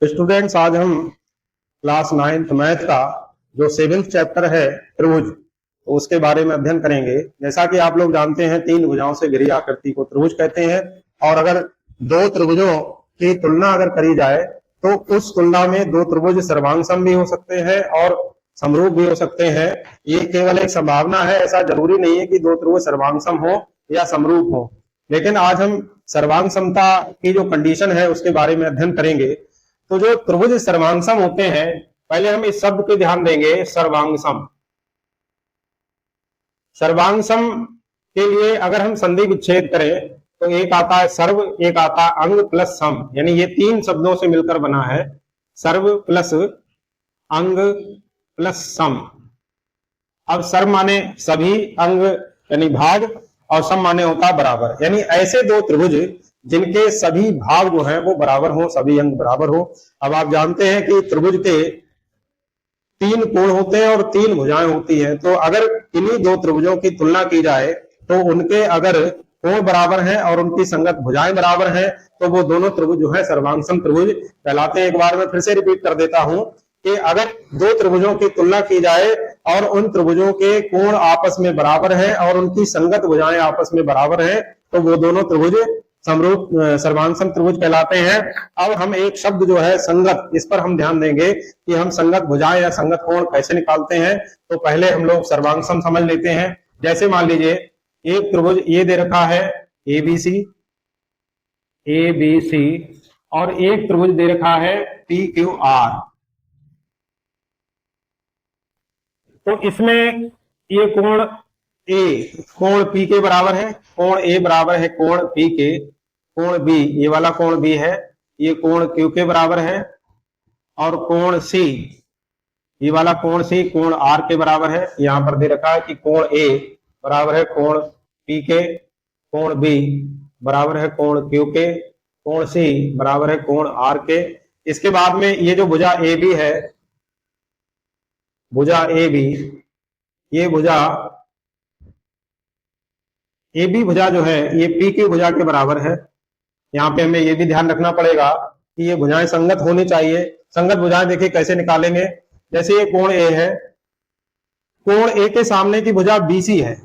Students, आज हम class 9th math का जो 7th चैप्टर है त्रिभुज, तो उसके बारे में अध्ययन करेंगे। जैसा कि आप लोग जानते हैं, तीन भुजाओं से घिरी आकृति को त्रिभुज कहते हैं। और अगर दो त्रिभुजों की तुलना अगर करी जाए तो उस तुलना में दो त्रिभुज सर्वांग सम भी हो सकते हैं और समरूप भी हो सकते हैं। ये केवल एक संभावना है, ऐसा जरूरी नहीं है कि दो त्रिभुज सर्वांग सम हो या समरूप हो। लेकिन आज हम सर्वांग समता की जो कंडीशन है उसके बारे में अध्ययन करेंगे। तो जो त्रिभुज सर्वांग सम होते हैं, पहले हम इस शब्द पे ध्यान देंगे, सर्वांग सम। सर्वांग सम के लिए अगर हम संधि विच्छेद करें तो एक आता है सर्व, एक आता है अंग प्लस सम, यानी ये तीन शब्दों से मिलकर बना है, सर्व प्लस अंग प्लस सम। अब सर्व माने सभी, अंग यानी भाग, और सम माने होता है बराबर। यानी ऐसे दो त्रिभुज जिनके सभी भाग जो है वो बराबर हो, सभी अंग बराबर हो। अब आप जानते हैं कि त्रिभुज के तीन कोण होते हैं और तीन भुजाएं होती हैं। तो अगर इन्हीं दो त्रिभुजों की तुलना की जाए तो उनके अगर कोण बराबर हैं और उनकी संगत भुजाएं बराबर हैं तो वो दोनों त्रिभुज जो है सर्वांग सम त्रिभुज कहलाते हैं। एक बार मैं फिर से रिपीट कर देता हूं कि अगर दो त्रिभुजों की तुलना की जाए और उन त्रिभुजों के कोण आपस में बराबर हैं और उनकी संगत भुजाएं आपस में बराबर हैं तो वो दोनों त्रिभुज समरूप सर्वांग सम त्रिभुज कहलाते हैं। अब हम एक शब्द जो है संगत, इस पर हम ध्यान देंगे कि हम संगत भुजाएं या संगत कोण कैसे निकालते हैं। तो पहले हम लोग सर्वांग सम समझ लेते हैं। जैसे मान लीजिए एक त्रिभुज ये दे रखा है एबीसी, एबीसी, और एक त्रिभुज दे रखा है पी क्यू आर। तो इसमें ये कोण ए कोण पी के बराबर है, कोण ए बराबर है कोण पी के, कोण बी ये वाला कोण बी है, ये कोण क्यू के बराबर है, और कोण सी ये वाला कोण सी कोण आर के बराबर है। यहां पर दे रखा है कि कोण ए बराबर है कोण पी के, कोण बी बराबर है कोण क्यू के, कोण सी बराबर है कोण आर के। इसके बाद में ये जो भुजा ए बी है, भुजा ए बी, ये भुजा ए बी भुजा जो है ये पी की भुजा के बराबर है। यहाँ पे हमें ये भी ध्यान रखना पड़ेगा कि ये भुजाएं संगत होनी चाहिए। संगत भुजाएं देखिए कैसे निकालेंगे। जैसे ये कोण ए है, कोण ए के सामने की भुजा बीसी है,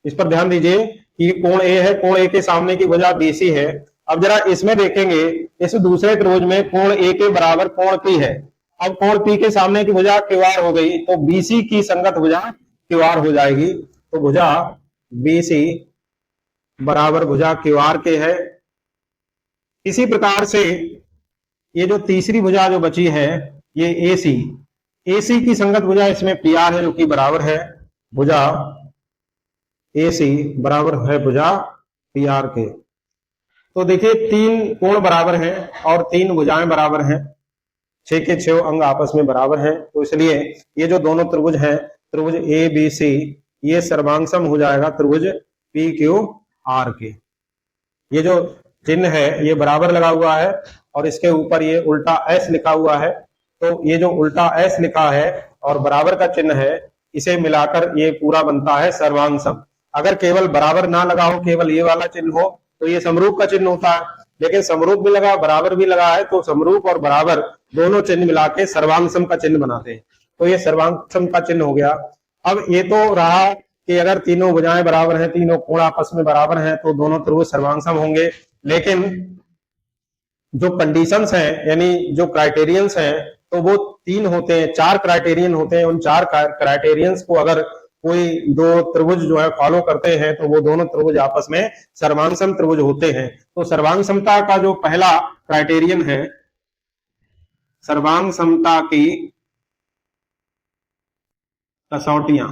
इस पर ध्यान दीजिए कि कोण ए है, कोण ए के सामने की भुजा बीसी है। अब जरा इसमें देखेंगे, इस दूसरे त्रिभुज में कोण ए के बराबर कोण पी है। अब कोण पी के सामने की भुजा क्यू आर हो गई तो बीसी की संगत भुजा क्यू आर हो जाएगी। तो भुजा बीसी बराबर भुजा क्यू आर के है। इसी प्रकार से ये जो तीसरी भुजा जो बची है ये एसी, एसी की संगत भुजा इसमें पी आर है जो कि बराबर है भुजा एसी बराबर है भुजा पी आर के। तो देखिए तीन कोण बराबर हैं और तीन भुजाएं बराबर हैं, 6 के 6 अंग आपस में बराबर हैं। तो इसलिए ये जो दोनों त्रिभुज हैं, त्रिभुज ए बी सी, ये सर्वांग सम हो जाएगा त्रिभुज पी क्यू आर के। ये जो चिन्ह है ये बराबर लगा हुआ है और इसके ऊपर ये उल्टा एस लिखा हुआ है। तो ये जो उल्टा एस लिखा है और बराबर का चिन्ह है, इसे मिलाकर ये पूरा बनता है सर्वांग सम। अगर केवल बराबर ना लगा हो, केवल ये वाला चिन्ह हो तो ये समरूप का चिन्ह होता है। लेकिन समरूप भी लगा, बराबर भी लगा है, तो समरूप और बराबर दोनों चिन्ह मिला के सर्वांग सम का चिन्ह बनाते हैं। तो ये सर्वांग सम का चिन्ह हो गया। अब ये तो रहा कि अगर तीनों भुजाएं बराबर हैं, तीनों कोण आपस में बराबर हैं तो दोनों त्रिभुज सर्वांग सम होंगे। लेकिन जो कंडीशंस हैं यानी जो क्राइटेरियंस हैं तो वो तीन होते हैं, 4 क्राइटेरियन होते हैं। उन 4 क्राइटेरियंस को अगर कोई दो त्रिभुज जो है फॉलो करते हैं तो वो दोनों त्रिभुज आपस में सर्वांग सम त्रिभुज होते हैं। तो सर्वांग समता का जो पहला क्राइटेरियन है, सर्वांग समता की कसौटियां,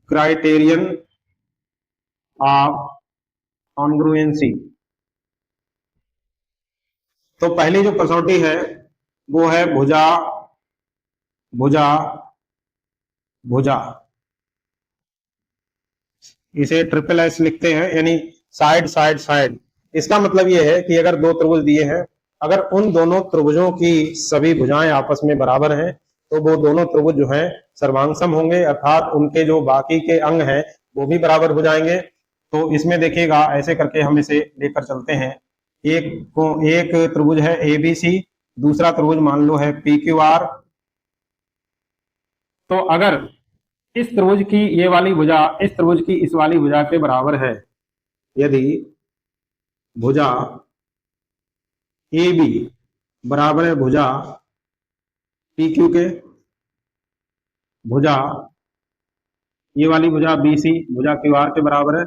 क्राइटेरियन ऑफ कॉन्ग्रुएंसी। तो पहली जो कसौटी है वो है भुजा भुजा भुजा, इसे ट्रिपल एस लिखते हैं, यानी साइड साइड साइड। इसका मतलब यह है कि अगर दो त्रिभुज दिए हैं, अगर उन दोनों त्रिभुजों की सभी भुजाएं आपस में बराबर हैं तो वो दोनों त्रिभुज जो हैं सर्वांग सम होंगे, अर्थात उनके जो बाकी के अंग हैं वो भी बराबर हो जाएंगे। तो इसमें देखिएगा ऐसे करके हम इसे लेकर चलते हैं। एक त्रिभुज है ABC, दूसरा त्रिभुज मान लो है PQR। तो अगर इस त्रिभुज की ये वाली भुजा इस त्रिभुज की इस वाली भुजा के बराबर है, यदि भुजा AB बराबर है भुजा PQ के, भुजा ये वाली भुजा BC भुजा QR के बराबर है,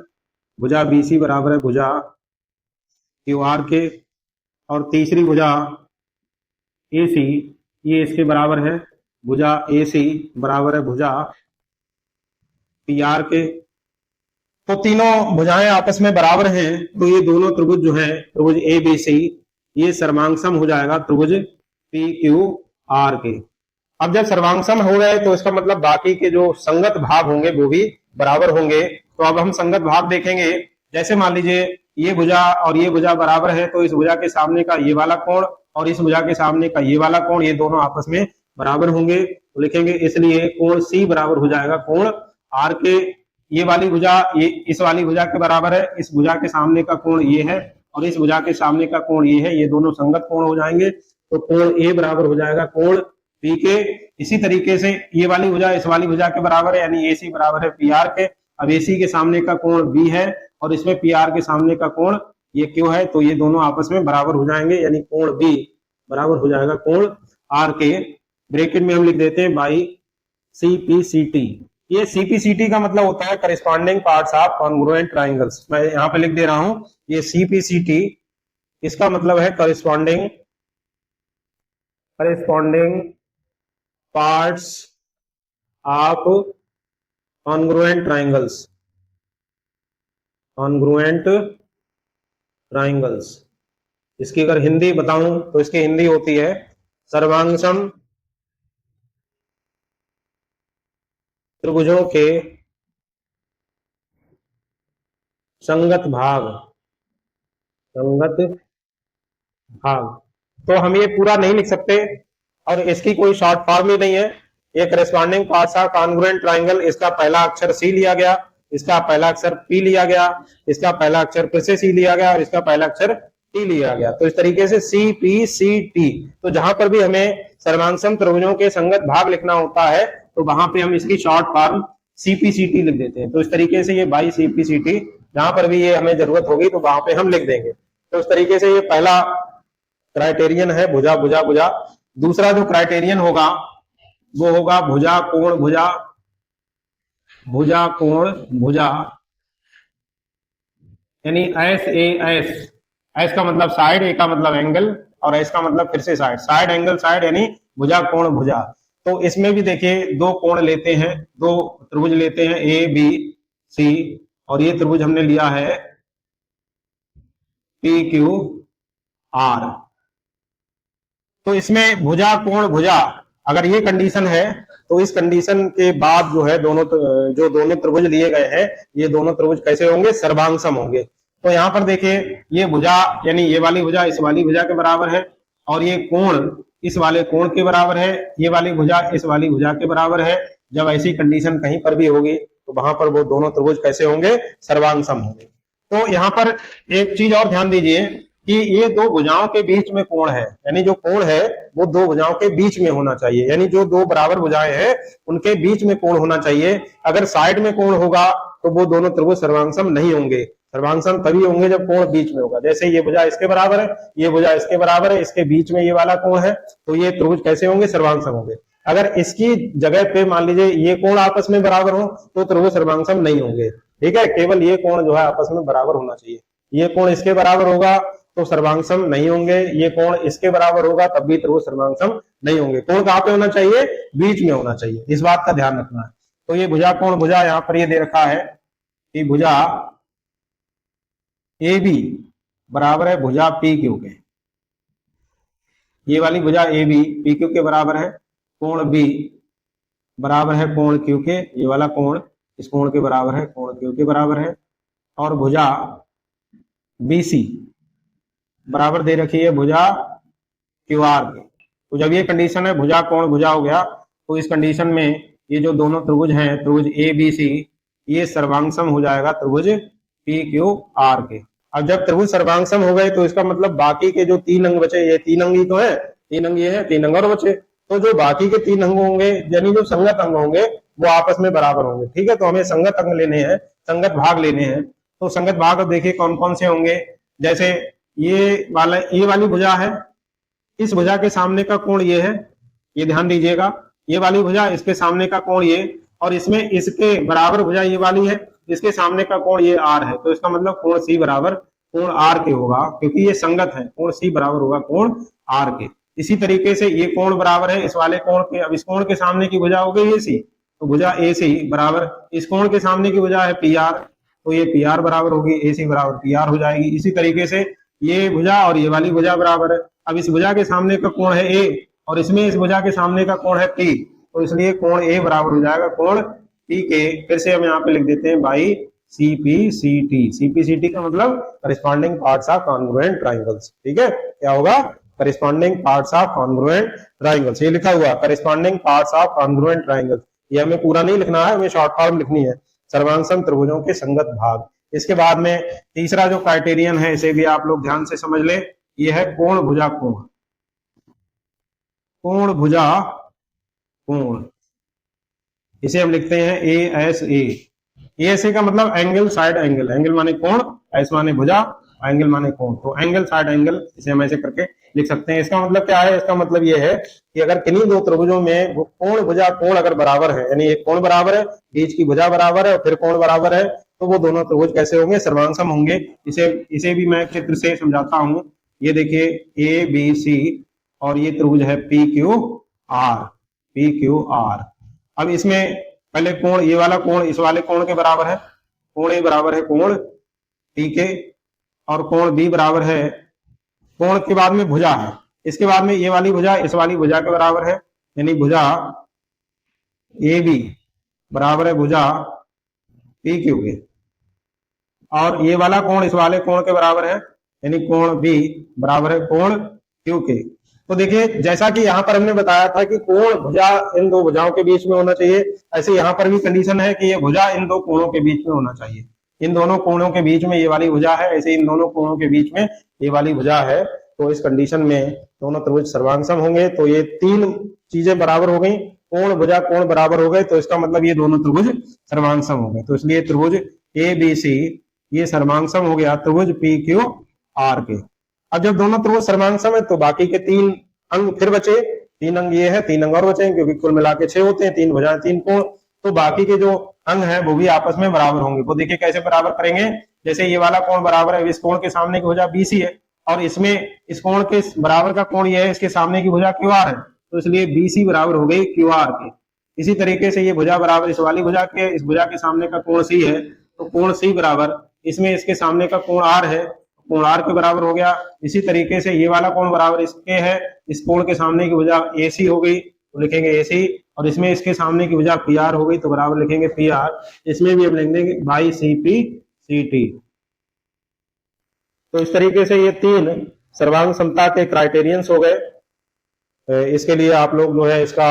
भुजा BC बराबर है भुजा QR के, और तीसरी भुजा AC ये इसके बराबर है, भुजा AC बराबर है भुजा PR के। तो तीनों भुजाएं आपस में बराबर हैं, तो ये दोनों त्रिभुज जो है त्रिभुज ABC ये सर्वांगसम हो जाएगा त्रिभुज PQR के। अब जब सर्वांगसम हो गए तो इसका मतलब बाकी के जो संगत भाग होंगे वो भी बराबर होंगे। तो अब हम संगत भाग देखेंगे। जैसे मान लीजिए ये भुजा और ये भुजा बराबर है, तो इस भुजा के सामने का ये वाला कोण और इस भुजा के सामने का ये वाला कोण ये दोनों आपस में बराबर होंगे। तो लिखेंगे इसलिए कोण C बराबर हो जाएगा कोण R के। ये वाली भुजा ये इस वाली भुजा के बराबर है, इस भुजा के सामने का कोण ये है और इस भुजा के सामने का कोण ये है, ये दोनों संगत कोण हो जाएंगे। तो कोण A बराबर हो जाएगा कोण P के। इसी तरीके से ये वाली भुजा इस वाली भुजा के बराबर है, यानी AC बराबर है PR के। अब AC के सामने का कोण B है और इसमें PR के सामने का कोण ये Q है, तो ये दोनों आपस में बराबर हो जाएंगे, यानी कोण B बराबर हो जाएगा कोण R के। ब्रैकेट में हम लिख देते हैं बाई CPCT। ये CPCT का मतलब होता है corresponding parts of congruent triangles. मैं यहाँ पे लिख दे रहा हूं, ये CPCT इसका मतलब है corresponding parts of congruent triangles. इसकी अगर हिंदी बताऊं तो इसकी हिंदी होती है सर्वांगसम त्रिभुजों के संगत भाग। तो हम ये पूरा नहीं लिख सकते और इसकी कोई शॉर्ट फॉर्म ही नहीं है। ये corresponding parts of congruent triangle, इसका पहला अक्षर C लिया गया, इसका पहला अक्षर P लिया गया, इसका पहला अक्षर फिर से C लिया गया और इसका पहला अक्षर T लिया गया। तो इस तरीके से CPCT। तो जहां पर भी हमें सर्वांगसम त्रिभुजों के संगत भाग लिखना होता है तो वहां पे हम इसकी शॉर्ट फॉर्म CPCT लिख देते हैं। तो इस तरीके से ये बाई CPCT जहां पर भी ये हमें जरूरत होगी तो वहां पे हम लिख देंगे। तो इस तरीके से ये पहला क्राइटेरियन है भुजा भुजा भुजा। दूसरा जो क्राइटेरियन होगा वो होगा भुजा कोण भुजा, भुजा कोण भुजा, यानी एस का मतलब साइड, ए का मतलब एंगल और एस का मतलब फिर से साइड एंगल साइड, यानी भुजा कोण भुजा। तो इसमें भी देखिए दो कोण लेते हैं, दो त्रिभुज लेते हैं ABC और ये त्रिभुज हमने लिया है PQR। तो इसमें भुजा कोण भुजा अगर ये कंडीशन है तो इस कंडीशन के बाद जो है दोनों त्रिभुज लिए गए हैं ये दोनों त्रिभुज कैसे होंगे, सर्वांगसम होंगे। तो यहाँ पर देखिए ये भुजा यानी ये वाली भुजा इस वाली भुजा के बराबर है और ये कोण इस वाले कोण के बराबर है, ये वाली भुजा इस वाली भुजा के बराबर है। जब ऐसी कंडीशन कहीं पर भी होगी तो वहां पर वो दोनों त्रिभुज कैसे होंगे, सर्वांगसम होंगे। तो यहाँ पर एक चीज और ध्यान दीजिए कि ये दो भुजाओं के बीच में कोण है, यानी जो कोण है वो दो भुजाओं के बीच में होना चाहिए, यानी जो दो बराबर भुजाएं हैं उनके बीच में कोण होना चाहिए। अगर साइड में कोण होगा तो वो दोनों त्रिभुज सर्वांगसम नहीं होंगे। सर्वांगसम तभी होंगे जब कोण बीच में होगा। जैसे ये भुजा इसके बराबर है, ये भुजा इसके बराबर है, इसके बीच में ये वाला कोण है, तो ये त्रिभुज कैसे होंगे, सर्वांगसम होंगे। अगर इसकी जगह पे मान लीजिए ये कोण आपस में बराबर हो तो त्रिभुज सर्वांगसम नहीं होंगे। ठीक है, केवल ये कोण जो है आपस में बराबर होना चाहिए। ये कोण इसके बराबर होगा तो सर्वांगसम नहीं होंगे, ये कोण इसके बराबर होगा तब भी त्रिभुज सर्वांगसम नहीं होंगे। कोण कहां पे होना चाहिए, बीच में होना चाहिए, इस बात का ध्यान रखना है। तो ये भुजा कोण भुजा यहाँ पर ये दे रखा है कि भुजा AB बराबर है भुजा PQ के, ये वाली भुजा AB PQ के बराबर है, कोण B बराबर है कोण Q के, ये वाला कोण इस कोण के बराबर है, कोण Q के बराबर है, और भुजा BC बराबर दे रखी है भुजा QR के। तो जब ये कंडीशन है भुजा कोण भुजा हो गया तो इस कंडीशन में ये जो दोनों त्रिभुज हैं त्रिभुज ABC ये सर्वांगसम हो जाएगा त्रिभुज पी क्यू आर के। अब जब त्रिभुज सर्वांगसम हो गए तो इसका मतलब बाकी के जो तीन अंग बचे, ये तीन अंग ही तो है, तीन अंग ये है, तीन अंग और बचे, तो जो बाकी के तीन अंग होंगे यानी जो संगत अंग होंगे वो आपस में बराबर होंगे। ठीक है, तो हमें संगत अंग लेने हैं, संगत भाग लेने हैं। तो संगत भाग देखिए कौन कौन से होंगे। जैसे ये वाली भुजा है, इस भुजा के सामने का कोण ये है, ये ध्यान दीजिएगा, ये वाली भुजा, इसके सामने का कोण ये, और इसमें इसके बराबर भुजा ये वाली है, इसके सामने का कोण ये आर है, तो इसका मतलब कोण सी बराबर कोण आर के होगा, क्योंकि ये संगत है, कोण सी बराबर होगा कोण आर के। इसी तरीके से ये कोण बराबर है इस वाले कोण के। अब इस कोण के सामने की भुजा हो गई ए सी, तो भुजा ए सी बराबर इस कोण के सामने की भुजा है पी आर, तो ये पी आर बराबर होगी ए सी बराबर पी आर हो जाएगी। इसी तरीके से ये भुजा और ये वाली भुजा बराबर है। अब इस भुजा के सामने का कोण है ए और इसमें इस भुजा के सामने का कोण है पी, तो इसलिए कोण ए बराबर हो जाएगा कोण पी के। फिर से हम यहाँ पे लिख देते हैं बाई सीपीसीटी। सीपीसीटी का मतलब corresponding parts of congruent triangles. ठीक है, क्या होगा, corresponding parts of congruent triangles. ये लिखा हुआ corresponding parts of congruent triangles, ये हमें पूरा नहीं लिखना है, हमें शॉर्ट फॉर्म लिखनी है, सर्वांगसम त्रिभुजों के संगत भाग। इसके बाद में तीसरा जो क्राइटेरियन है, इसे भी आप लोग ध्यान से समझ ले, ये है कोण भुजा कोण। कोण भुजा कोण, इसे हम लिखते हैं A S A. S A का मतलब एंगल साइड एंगल, एंगल माने कोण, एस माने भुजा, एंगल माने कोण, तो एंगल साइड एंगल, इसे हम ऐसे करके लिख सकते हैं। इसका मतलब क्या है, इसका मतलब ये है कि अगर किन्हीं दो त्रिभुजों में वो कोण भुजा कोण अगर बराबर है, यानी एक कोण बराबर है, बीच की भुजा बराबर है और फिर कोण बराबर है, तो वो दोनों त्रिभुज कैसे होंगे, सर्वांगसम होंगे। इसे भी मैं चित्र से समझाता हूं। ये देखिए ए बी सी और ये त्रिभुज है P Q R, P Q R. अब इसमें पहले कोण, ये वाला कोण इस वाले कोण के बराबर है, कोण ए बराबर है कोण पी के, और कोण बी बराबर है, कोण के बाद में भुजा है, इसके बाद में ये वाली भुजा इस वाली भुजा के बराबर है, यानी भुजा ए बी बराबर है भुजा पी क्यू के, और ये वाला कोण इस वाले कोण के बराबर है, यानी कोण बी बराबर है कोण क्यू के। तो देखिए जैसा कि यहाँ पर हमने बताया था कि कोण भुजा इन दो भुजाओं के बीच में होना चाहिए, ऐसे यहाँ पर भी कंडीशन है कि ये भुजा इन दो कोणों के बीच में होना चाहिए। इन दोनों कोणों के बीच में ये वाली भुजा है, ऐसे इन दोनों कोणों के बीच में ये वाली भुजा है, तो इस कंडीशन में दोनों त्रिभुज सर्वांगसम होंगे। तो ये तीन चीजें बराबर हो गई, कोण भुजा कोण बराबर हो गए, तो इसका मतलब ये दोनों त्रिभुज सर्वांगसम हो गए। तो इसलिए त्रिभुज ए बी सी ये सर्वांगसम हो गया त्रिभुज पी क्यू आर के। अब जब दोनों त्रिभुज सर्वांगसम है तो बाकी के तीन अंग फिर बचे, तीन अंग ये है, तीन अंग और बचे, क्योंकि कुल मिला के 6 होते हैं, तीन भुजाएं तीन कोण, तो बाकी के जो अंग है वो भी आपस में बराबर होंगे। वो देखिए कैसे बराबर करेंगे, जैसे ये वाला कोण बराबर है, इस कोण के सामने की भुजा बीसी है और इसमें इस कोण के बराबर का कोण ये है, इसके सामने की भुजा क्यू आर है, तो इसलिए बीसी बराबर हो गई क्यू आर के। इसी तरीके से ये भुजा बराबर इस वाली भुजा के, इस भुजा के सामने का कोण सी है, तो कोण सी बराबर इसमें इसके सामने का कोण आर है, कोण आर के बराबर हो गया। इसी तरीके से ये वाला कोण बराबर इसके है, इस कोण के सामने की भुजा ए सी हो गई, तो लिखेंगे ए सी, और इसमें इसके सामने की भुजा पी आर हो गई, तो बराबर लिखेंगे पी आर। इसमें भी हम लिख देंगे by C P C T. तो इस तरीके से ये तीन सर्वांग समता के क्राइटेरियंस हो गए। इसके लिए आप लोग जो है इसका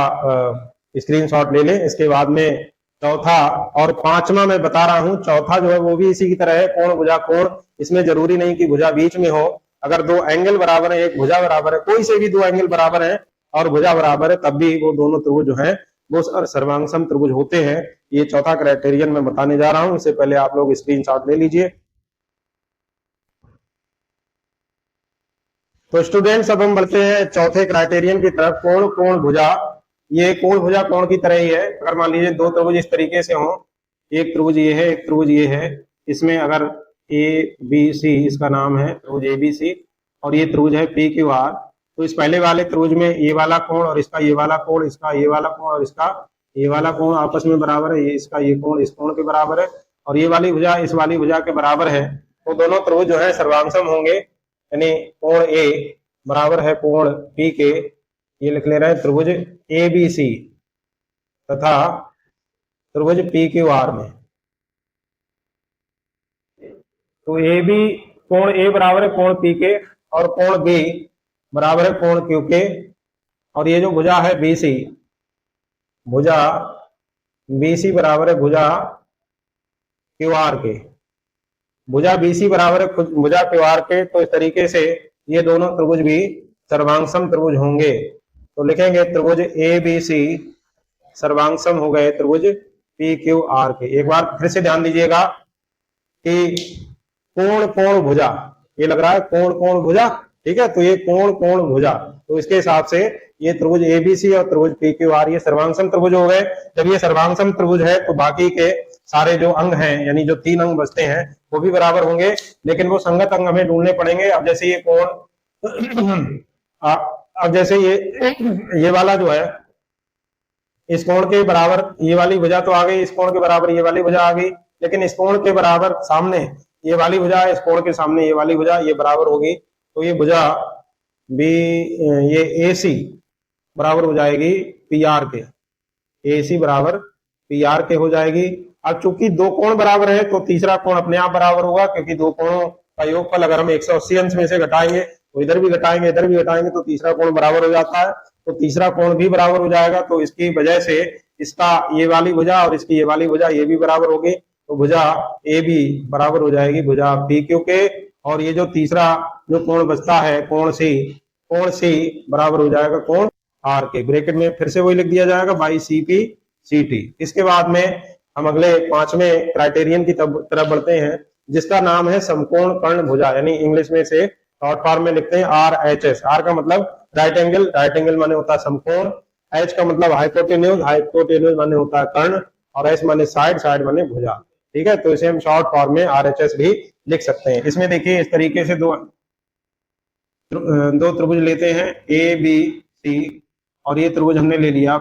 स्क्रीनशॉट ले लें। इसके बाद में चौथा और पांचवा मैं बता रहा हूं, चौथा जो है वो भी इसी की तरह है, कोण भुजा कोण। इसमें जरूरी नहीं कि भुजा बीच में हो, अगर दो एंगल बराबर है, एक भुजा बराबर है, कोई से भी दो एंगल बराबर है और भुजा बराबर है, तब भी वो दोनों त्रिभुज जो है वो सर्वांगसम त्रिभुज होते हैं। ये चौथा क्राइटेरियन मैं बताने जा रहा हूं, इससे पहले आप लोग स्क्रीनशॉट ले लीजिए। तो स्टूडेंट्स अब हम बढ़ते हैं चौथे क्राइटेरियन की तरफ, कोण कोण भुजा। ये कोण भुजा कोण की तरह ही है। अगर मान लीजिए दो त्रिभुज इस तरीके से हो, एक त्रिभुज ये है, एक त्रिभुज ये है, इसमें अगर ए बी सी इसका नाम है त्रिभुज ए बी सी, और ये त्रिभुज है पी क्यू आर, तो इस पहले वाले त्रिभुज में ये वाला कोण और इसका ये वाला कोण, इसका ये वाला कोण और इसका ये वाला कोण आपस में बराबर है, ये इसका ये कोण इस कोण के बराबर है, और ये वाली भुजा इस वाली भुजा के बराबर है, तो दोनों त्रिभुज जो है सर्वांगसम होंगे। यानी कोण ए बराबर है कोण पी के, ये लिख ले रहे हैं त्रिभुज ए बी सी तथा त्रिभुज पी क्यू आर में। तो ए बी कोण ए बराबर है कोण पी के और कोण बी बराबर है कोण क्यू के, और ये जो भुजा है बी सी, भुजा बी सी बराबर है भुजा क्यू आर के। भुजा BC बराबर है भुजा QR के, तो इस तरीके से ये दोनों त्रिभुज भी सर्वांगसम त्रिभुज होंगे। तो लिखेंगे त्रिभुज ABC सर्वांगसम हो गए त्रिभुज PQR के। एक बार फिर से ध्यान दीजिएगा कि कोण कोण भुजा, ये लग रहा है कोण कोण भुजा, ठीक है, तो ये कोण कोण भुजा, तो इसके हिसाब से ये त्रिभुज ABC और त्रिभुज PQR ये सर्वांगसम त्रिभुज हो गए। जब ये सर्वांगसम त्रिभुज है तो बाकी के सारे जो अंग हैं, यानी जो 3 अंग बचते हैं वो भी बराबर होंगे, लेकिन वो संगत अंग हमें ढूंढने पड़ेंगे। अब जैसे ये कोण अब जैसे ये वाला जो है, इस कोण के बराबर ये वाली भुजा तो आ गई, इस कोण के बराबर ये वाली भुजा आ गई, लेकिन इस कोण के बराबर सामने ये वाली भुजा, इस कोण के सामने ये वाली भुजा, ये बराबर होगी, तो ये भुजा ये AC बराबर हो जाएगी PR के, AC बराबर PR के हो जाएगी। अब चूंकि दो कोण बराबर है तो तीसरा कोण अपने आप बराबर होगा, क्योंकि दो कोणों का योगफल अगर हम 180 अंश में से घटाएंगे तो इधर भी घटाएंगे इधर भी घटाएंगे तो तीसरा कोण बराबर हो जाता है, तो तीसरा कोण भी बराबर हो जाएगा। तो इसकी वजह से इसका ये वाली भुजा और इसकी ये वाली भुजा ये भी बराबर होगी, तो भुजा AB बराबर हो जाएगी भुजा PQ के। और ये जो तीसरा जो कोण बचता है कोण C बराबर हो जाएगा कोण R के। ब्रैकेट में फिर से वही लिख दिया जाएगा बाई CP/CT। इसके बाद में हम अगले 5वें क्राइटेरियन की तरफ बढ़ते हैं, जिसका नाम है समकोण कर्ण भुजा, यानी इंग्लिश में से शॉर्ट फॉर्म में लिखते हैं RHS। R का मतलब राइट एंगल माने होता है समकोण, H का मतलब हाइपोटेन्यूज माने होता है कर्ण, और S माने साइड माने भुजा, ठीक है। तो इसे हम शॉर्ट फॉर्म में RHS भी लिख सकते हैं। इसमें देखिए इस तरीके से दो त्रिभुज लेते हैं ABC, और ये त्रिभुज हमने ले लिया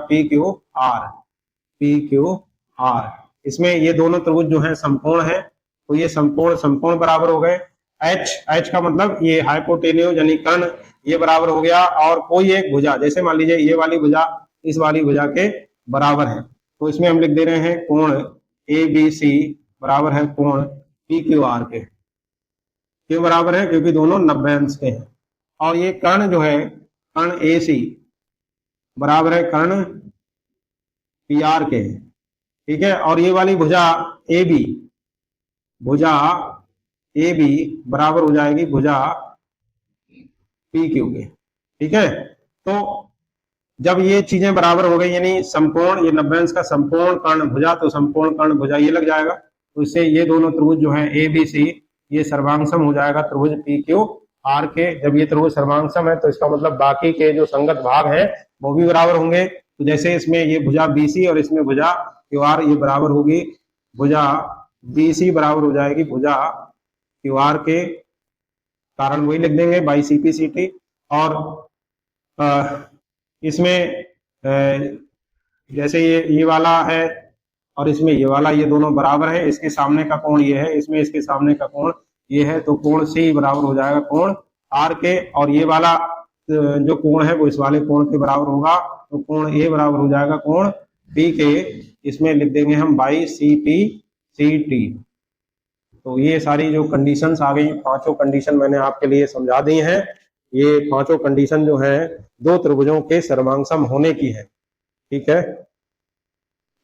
PQR। इसमें ये दोनों त्रिभुज जो है समकोण है, तो ये समकोण बराबर हो गए। H का मतलब ये हाइपोटेन्यूज यानी कर्ण, ये बराबर हो गया। और कोई एक भुजा, जैसे मान लीजिए ये वाली भुजा इस वाली भुजा के बराबर है, तो इसमें हम लिख दे रहे हैं कोण ABC बराबर है कोण PQR के। क्यों बराबर है? क्योंकि दोनों 90 अंश के हैं। और ये कर्ण जो है कर्ण AC बराबर है कर्ण PR के, ठीक है। और ये वाली भुजा AB बराबर हो जाएगी भुजा PQ के, ठीक है। तो जब ये चीजें बराबर हो गई, यानी समकोण, ये 90 अंश का समकोण कर्ण भुजा, तो समकोण कर्ण भुजा ये लग जाएगा, तो इससे ये दोनों त्रिभुज जो है ABC ये सर्वांगसम हो जाएगा त्रिभुज PQR के। जब ये त्रिभुज सर्वांगसम है तो इसका मतलब बाकी के जो संगत भाग हैं वो भी बराबर होंगे। तो जैसे इसमें ये भुजा BC और इसमें भुजा QR ये बराबर होगी, भुजा BC बराबर हो जाएगी भुजा QR के, कारण वही लिख देंगे बाई CP/CT। और इसमें जैसे ये वाला है और इसमें ये वाला, ये दोनों बराबर है, इसके सामने का कोण ये है, इसमें इसके सामने का कोण ये है, तो कोण C बराबर हो जाएगा कोण R के। और ये वाला जो कोण है वो इस वाले कोण के बराबर होगा, तो कोण A बराबर हो जाएगा कोण B के, इसमें लिख देंगे हम बाई CP/CT। तो ये सारी जो कंडीशंस आ गई, पांचों कंडीशन मैंने आपके लिए समझा दी हैं। ये पांचों कंडीशन जो है दो त्रिभुजों के सर्वांगसम होने की है, ठीक है।